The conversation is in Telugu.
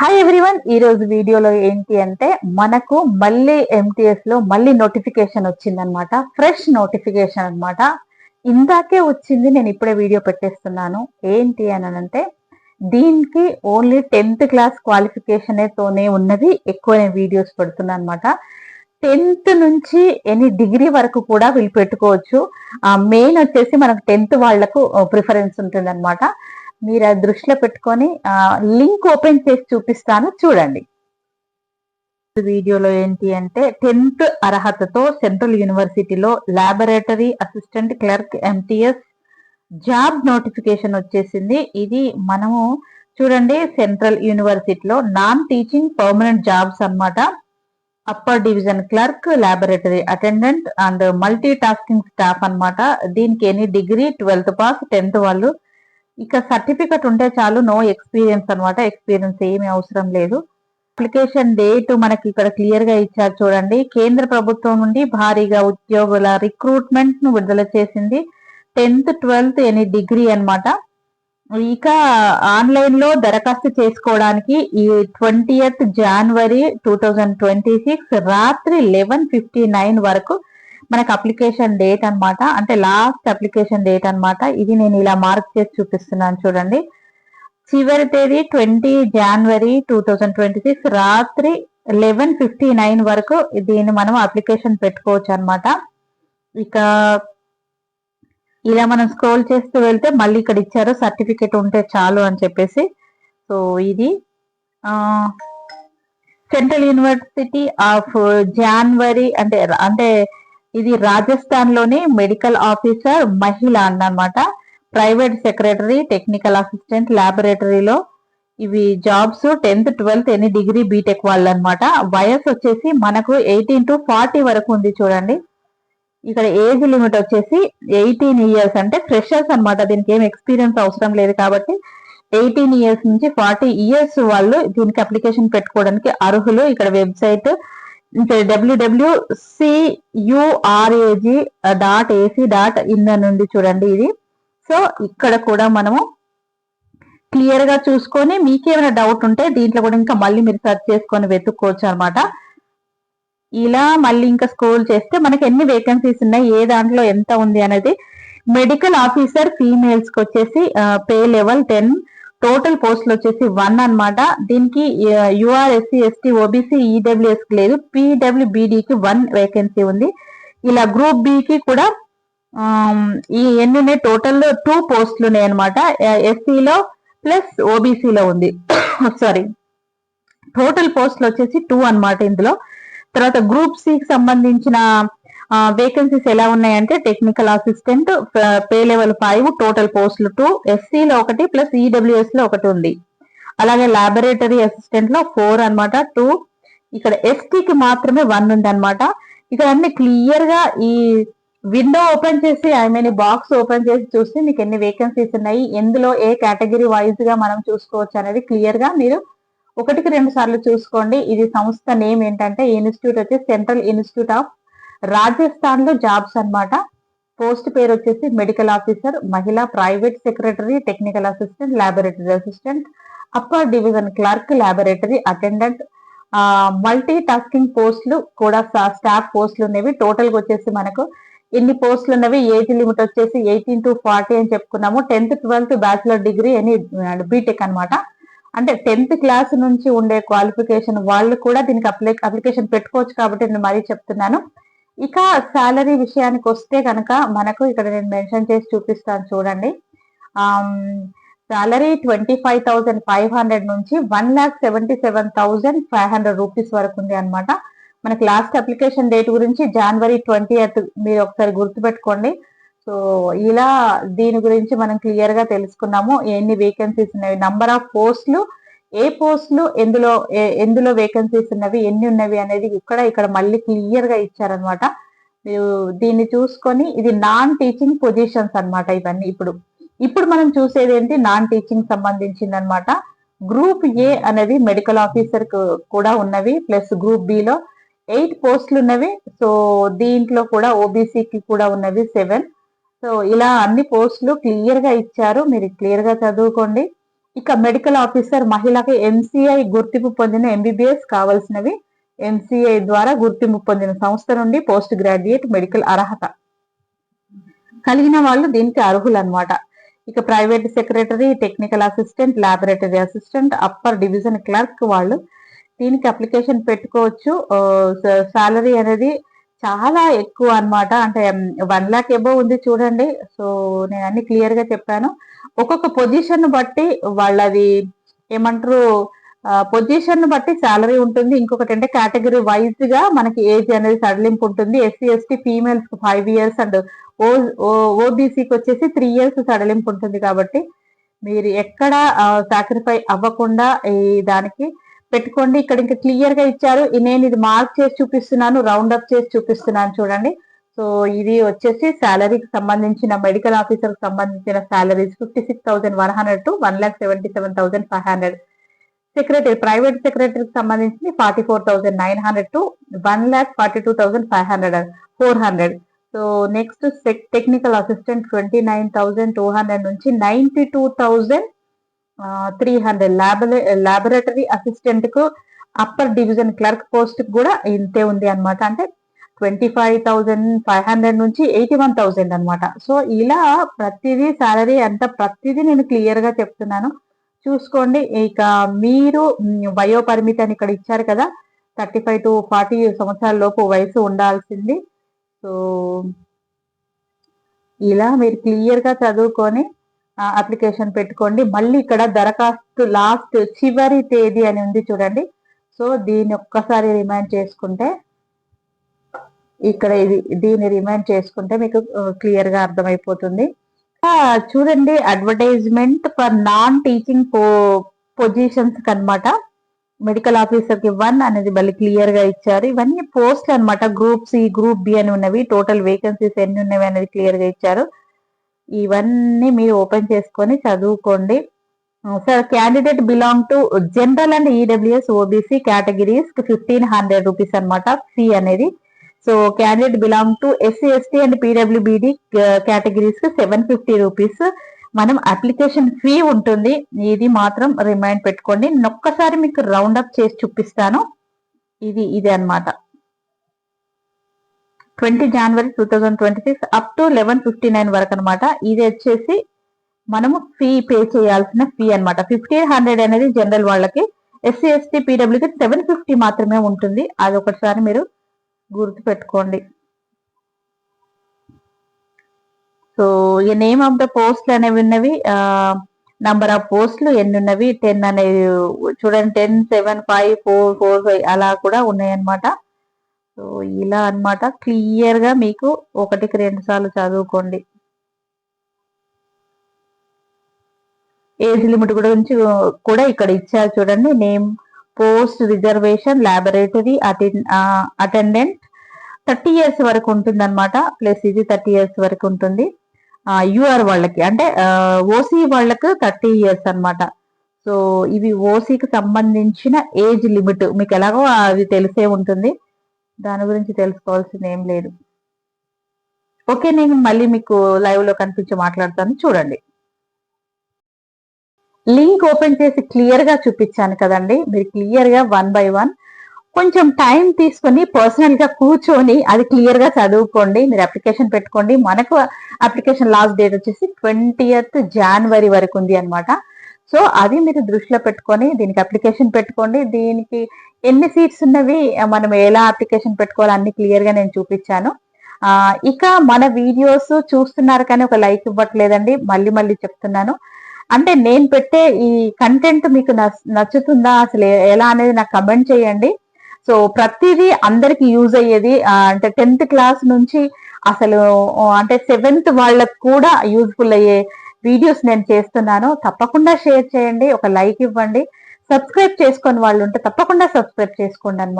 హాయ్ ఎవ్రీవన్, ఈ రోజు వీడియోలో ఏంటి అంటే మనకు మళ్ళీ ఎంటీఎస్ లో మళ్ళీ నోటిఫికేషన్ వచ్చిందనమాట. ఫ్రెష్ నోటిఫికేషన్ అన్నమాట. ఇందాకే వచ్చింది, నేను ఇప్పుడే వీడియో పెట్టేస్తున్నాను. ఏంటి అని అంటే దీనికి ఓన్లీ 10th క్లాస్ క్వాలిఫికేషన్ తోనే ఉన్నది. ఎక్కువ నేను వీడియోస్ పెడుతున్నా అనమాట. 10th నుంచి ఎనీ డిగ్రీ వరకు కూడా వీళ్ళు పెట్టుకోవచ్చు. మెయిన్ వచ్చేసి మనకు 10th వాళ్లకు ప్రిఫరెన్స్ ఉంటుంది అనమాట. మీరు అది దృష్టిలో పెట్టుకొని లింక్ ఓపెన్ చేసి చూపిస్తాను, చూడండి. వీడియోలో ఏంటి అంటే 10th అర్హతతో సెంట్రల్ యూనివర్సిటీలో laboratory assistant clerk MTS job notification వచ్చేసింది. ఇది మనము చూడండి, సెంట్రల్ యూనివర్సిటీలో నాన్ టీచింగ్ పర్మనెంట్ జాబ్స్ అన్నమాట. Upper division clerk, laboratory attendant and multi tasking staff అన్నమాట. దీనికి any degree, 12th pass, 10th వాళ్ళు. ఇక సర్టిఫికెట్ ఉంటే చాలు, నో ఎక్స్పీరియన్స్ అనమాట. ఎక్స్పీరియన్స్ ఏమీ అవసరం లేదు. అప్లికేషన్ డేట్ మనకి ఇక్కడ క్లియర్ గా ఇచ్చారు చూడండి. కేంద్ర ప్రభుత్వం నుండి భారీగా ఉద్యోగుల రిక్రూట్మెంట్ ను విడుదల చేసింది. 10th, 12th ఎనీ డిగ్రీ అన్నమాట. ఇక ఆన్లైన్ లో దరఖాస్తు చేసుకోవడానికి ఈ 20th January 2026 రాత్రి 11:59 వరకు మనకు అప్లికేషన్ డేట్ అన్నమాట. అంటే లాస్ట్ అప్లికేషన్ డేట్ అన్నమాట. ఇది నేను ఇలా మార్క్ చేసి చూపిస్తున్నాను చూడండి. చివరి తేదీ 20 January 2026 రాత్రి 11:59 వరకు దీన్ని మనం అప్లికేషన్ పెట్టుకోవచ్చు అన్నమాట. ఇక ఇలా మనం స్క్రోల్ చేస్తూ వెళ్తే మళ్ళీ ఇక్కడ ఇచ్చారు సర్టిఫికెట్ ఉంటే చాలు అని చెప్పేసి. సో ఇది సెంట్రల్ యూనివర్సిటీ ఆఫ్ జాన్వరి అంటే ఇది రాజస్థాన్ లోని మెడికల్ ఆఫీసర్ మహిళ అన్నమాట. ప్రైవేట్ సెక్రటరీ, టెక్నికల్ అసిస్టెంట్, లాబొరేటరీలో ఇవి jobs. 10th, 12th any degree, BTech వాళ్ళు అనమాట. వయసు వచ్చేసి మనకు 18 to 40 వరకు ఉంది చూడండి. ఇక్కడ ఏజ్ లిమిట్ వచ్చేసి 18 years, అంటే ఫ్రెషర్స్ అనమాట. దీనికి ఏం ఎక్స్పీరియన్స్ అవసరం లేదు కాబట్టి 18 years నుంచి 40 years వాళ్ళు దీనికి అప్లికేషన్ పెట్టుకోవడానికి అర్హులు. ఇక్కడ వెబ్సైట్ www.curag.ac.in నుండి చూడండి ఇది. సో ఇక్కడ కూడా మనము క్లియర్ గా చూసుకొని మీకేమైనా డౌట్ ఉంటే దీంట్లో కూడా ఇంకా మళ్ళీ మీరు సెర్చ్ చేసుకొని వెతుక్కోవచ్చు అనమాట. ఇలా మళ్ళీ ఇంకా స్క్రోల్ చేస్తే మనకి ఎన్ని వేకెన్సీస్ ఉన్నాయి, ఏ దాంట్లో ఎంత ఉంది అనేది. మెడికల్ ఆఫీసర్ ఫీమేల్స్ కి వచ్చేసి పే లెవెల్ 10, టోటల్ పోస్టులు వచ్చేసి 1 అన్నమాట. దీనికి UR, SC, ST, OBC, EWS కి లేదు. పీడబ్ల్యూబీడీకి 1 వేకెన్సీ ఉంది. ఇలా గ్రూప్ బి కి కూడా ఈ ఎన్ని ఉన్నాయి, టోటల్ 2 పోస్టులు ఉన్నాయి అనమాట. ఎస్సీలో ప్లస్ ఓబీసీలో ఉంది. సారీ, టోటల్ పోస్టులు వచ్చేసి 2 అన్నమాట ఇందులో. తర్వాత గ్రూప్ సి కి సంబంధించిన వేకెన్సీస్ ఎలా ఉన్నాయంటే technical assistant pay level 5, total పోస్టులు 2, ఎస్సీలో 1 ప్లస్ ఈడబ్ల్యూఎస్ లో 1 ఉంది. అలాగే లాబొరేటరీ అసిస్టెంట్ లో 4 అన్నమాట, 2. ఇక్కడ ఎస్టీకి మాత్రమే 1 ఉంది అనమాట. ఇక్కడ అన్ని క్లియర్ గా ఈ విండో ఓపెన్ చేసి బాక్స్ ఓపెన్ చేసి చూస్తే మీకు ఎన్ని వేకెన్సీస్ ఉన్నాయి, ఎందులో ఏ కేటగిరీ వైజ్ గా మనం చూసుకోవచ్చు అనేది క్లియర్ గా మీరు 1కి 2 సార్లు చూసుకోండి. ఇది సంస్థ నేమ్ ఏంటంటే ఇన్స్టిట్యూట్ వచ్చి సెంట్రల్ ఇన్స్టిట్యూట్ ఆఫ్ రాజస్థాన్ లో జాబ్స్ అన్నమాట. పోస్ట్ పేరు వచ్చేసి మెడికల్ ఆఫీసర్ మహిళ, private secretary, technical assistant, laboratory assistant, upper division clerk, laboratory attendant, multi tasking పోస్టులు కూడా స్టాఫ్ పోస్టులు ఉన్నవి. టోటల్ గా వచ్చేసి మనకు ఎన్ని పోస్టులు ఉన్నవి, ఏజ్ లిమిట్ వచ్చేసి 18 to 40 అని చెప్పుకున్నాము. 10th, 12th బ్యాచిలర్ డిగ్రీ అని బీటెక్ అనమాట. అంటే 10th క్లాస్ నుంచి ఉండే క్వాలిఫికేషన్ వాళ్ళు కూడా దీనికి అప్లికేషన్ పెట్టుకోవచ్చు కాబట్టి నేను మరీ చెప్తున్నాను. ఇక శాలరీ విషయానికి వస్తే కనుక మనకు ఇక్కడ నేను మెన్షన్ చేసి చూపిస్తాను చూడండి. శాలరీ 25,500 నుంచి 1,77,500 రూపీస్ వరకు ఉంది అనమాట. మనకి లాస్ట్ అప్లికేషన్ డేట్ గురించి January 20th మీరు ఒకసారి గుర్తుపెట్టుకోండి. సో ఇలా దీని గురించి మనం క్లియర్ గా తెలుసుకున్నాము. ఎన్ని వేకెన్సీస్ ఉన్నవి, నంబర్ ఆఫ్ పోస్టులు, ఏ పోస్టులు ఎందులో వేకెన్సీస్ ఉన్నవి, ఎన్ని ఉన్నవి అనేది ఇక్కడ మళ్ళీ క్లియర్ గా ఇచ్చారనమాట. మీరు దీన్ని చూసుకొని ఇది నాన్ టీచింగ్ పొజిషన్స్ అన్నమాట. ఇవన్నీ ఇప్పుడు మనం చూసేది ఏంటి, నాన్ టీచింగ్ సంబంధించింది అనమాట. గ్రూప్ ఏ అనేది మెడికల్ ఆఫీసర్ కూడా ఉన్నవి, ప్లస్ గ్రూప్ బి లో 8 పోస్టులు ఉన్నవి. సో దీంట్లో కూడా ఓబీసీకి కూడా ఉన్నవి 7. సో ఇలా అన్ని పోస్టులు క్లియర్ గా ఇచ్చారు, మీరు క్లియర్ గా చదువుకోండి. ఇక మెడికల్ ఆఫీసర్ మహిళకి ఎంసీఐ గుర్తింపు పొందిన ఎంబీబీఎస్ కావాల్సినవి ఎంసీఐ ద్వారా గుర్తింపు పొందిన సంస్థ నుండి పోస్ట్ గ్రాడ్యుయేట్ మెడికల్ అర్హత కలిగిన వాళ్ళు దీనికి అర్హులు అనమాట. ఇక private secretary, technical assistant, laboratory assistant, upper division clerk వాళ్ళు దీనికి అప్లికేషన్ పెట్టుకోవచ్చు. సాలరీ అనేది చాలా ఎక్కువ అన్నమాట. అంటే 1 lakh అబోవ్ ఉంది చూడండి. సో నేను అన్ని క్లియర్ గా చెప్పాను. ఒక్కొక్క పొజిషన్ బట్టి వాళ్ళది ఏమంటారు, పొజిషన్ బట్టి సాలరీ ఉంటుంది. ఇంకొకటి అంటే కేటగిరీ వైజ్ గా మనకి ఏజ్ అనేది సడలింపు ఉంటుంది. ఎస్సీ ఎస్టీ ఫీమేల్స్ కి 5 years అండ్ ఓబీసీకి వచ్చేసి 3 years సడలింపు ఉంటుంది. కాబట్టి మీరు ఎక్కడ సాక్రిఫై అవ్వకుండా ఈ దానికి పెట్టుకోండి. ఇక్కడ ఇంకా క్లియర్ గా ఇచ్చారు. నేను ఇది మార్క్ చేసి చూపిస్తున్నాను, రౌండ్ అప్ చేసి చూపిస్తున్నాను చూడండి. సో ఇది వచ్చేసి శాలరీకి సంబంధించిన మెడికల్ ఆఫీసర్ కి సంబంధించిన శాలరీస్ 56,100 to 1,77,500. సెక్రటరీ, ప్రైవేట్ సెక్రటరీకి సంబంధించి 44,900 to 1,42,500 400. So next technical assistant 29,200 నుంచి 92,300. ల్యాబొరేటరీ అసిస్టెంట్ కు అప్పర్ డివిజన్ క్లర్క్ పోస్ట్ కూడా ఇంతే ఉంది అనమాట. అంటే 25,500 నుంచి 81,000 అనమాట. సో ఇలా ప్రతిదీ సాలరీ అంతా ప్రతిదీ నేను క్లియర్ గా చెప్తున్నాను, చూసుకోండి. ఇక మీరు వయో పరిమితి అని ఇక్కడ ఇచ్చారు కదా, 35 to 40 సంవత్సరాల లోపు వయసు ఉండాల్సింది. సో ఇలా మీరు క్లియర్ గా చదువుకొని అప్లికేషన్ పెట్టుకోండి. మళ్ళీ ఇక్కడ దరఖాస్తు లాస్ట్ చివరి తేదీ అని ఉంది చూడండి. సో దీన్ని ఒక్కసారి రిమైండ్ చేసుకుంటే, ఇక్కడ దీన్ని రిమైండ్ చేసుకుంటే మీకు క్లియర్ గా అర్థమైపోతుంది. చూడండి, advertisement for non teaching positions కనమాట. మెడికల్ ఆఫీసర్ కి 1 అనేది మళ్ళీ క్లియర్ గా ఇచ్చారు. ఇవన్నీ పోస్ట్లు అనమాట. గ్రూప్ సి, గ్రూప్ బి అని ఉన్నవి. టోటల్ వేకెన్సీస్ ఎన్ని ఉన్నవి అనేది క్లియర్ గా ఇచ్చారు. ఇవన్నీ మీరు ఓపెన్ చేసుకొని చదువుకోండి. Sir, candidate belong to general and EWS OBC categories 1,500 rupees అనమాట ఫీ అనేది. So candidate belong to SC ST and PWBD categories కి 750 రూపీస్ మనం అప్లికేషన్ ఫీ ఉంటుంది. ఇది మాత్రం రిమైండ్ పెట్టుకోండి. ఒక్కసారి మీకు రౌండ్ అప్ చేసి చూపిస్తాను. ఇది అన్నమాట. 20 January 2026 అప్ టు 11:59 వరకు అనమాట. ఇది వచ్చేసి మనము ఫీ పే చేయాల్సిన ఫీ అనమాట. 1,500 అనేది జనరల్ వాళ్ళకి, ఎస్సీ ఎస్టీ పీడబ్ల్యూకి 750 మాత్రమే ఉంటుంది. అది ఒకసారి మీరు గుర్తు పెట్టుకోండి. సో ఈ నేమ్ ఆఫ్ ద పోస్ట్లు అనేవి ఉన్నవి, నంబర్ ఆఫ్ పోస్టులు ఎన్ని ఉన్నవి 10 అనేవి చూడండి. 10, 7, 5, 4, 4, 5 అలా కూడా ఉన్నాయి అనమాట. సో ఇలా అన్నమాట. క్లియర్ గా మీకు 1కి 2 సార్లు చదువుకోండి. ఏజ్ లిమిట్ గురించి కూడా ఇక్కడ ఇచ్చారు చూడండి. Name, post, reservation, laboratory attendant 30 years వరకు ఉంటుంది అనమాట. ప్లస్ ఇది 30 years వరకు ఉంటుంది. యూఆర్ వాళ్ళకి అంటే ఓసీ వాళ్ళకు 30 years అనమాట. సో ఇవి ఓసీకి సంబంధించిన ఏజ్ లిమిట్. మీకు ఎలాగో అది తెలిసే ఉంటుంది, దాని గురించి తెలుసుకోవాల్సింది ఏం లేదు. ఓకే, నేను మళ్ళీ మీకు లైవ్ లో కనిపించి మాట్లాడతాను చూడండి. లింక్ ఓపెన్ చేసి క్లియర్ గా చూపించాను కదండి. మీరు క్లియర్ గా 1 by 1 కొంచెం టైం తీసుకొని పర్సనల్ గా కూర్చొని అది క్లియర్ గా చదువుకోండి. మీరు అప్లికేషన్ పెట్టుకోండి. మనకు అప్లికేషన్ లాస్ట్ డేట్ వచ్చేసి 20th January వరకు ఉంది అనమాట. సో అది మీరు దృష్టిలో పెట్టుకొని దీనికి అప్లికేషన్ పెట్టుకోండి. దీనికి ఎన్ని సీట్స్ ఉన్నవి, మనం ఎలా అప్లికేషన్ పెట్టుకోవాలి అన్ని క్లియర్ గా నేను చూపించాను. ఇక మన వీడియోస్ చూస్తున్నారు కానీ ఒక లైక్ ఇవ్వట్లేదండి. మళ్ళీ చెప్తున్నాను. అంటే నేను పెట్టే ఈ కంటెంట్ మీకు నచ్చుతుందా, అసలు ఎలా అనేది నాకు కమెంట్ చేయండి. సో ప్రతిదీ అందరికి యూజ్ అయ్యేది, అంటే 10th క్లాస్ నుంచి అసలు అంటే 7th వాళ్ళకు కూడా యూజ్ఫుల్ అయ్యే వీడియోస్ నేను చేస్తున్నాను. తప్పకుండా షేర్ చేయండి, ఒక లైక్ ఇవ్వండి. సబ్స్క్రైబ్ చేసుకొని వాళ్ళు ఉంటే తప్పకుండా సబ్స్క్రైబ్ చేసుకోండి అన్నమాట.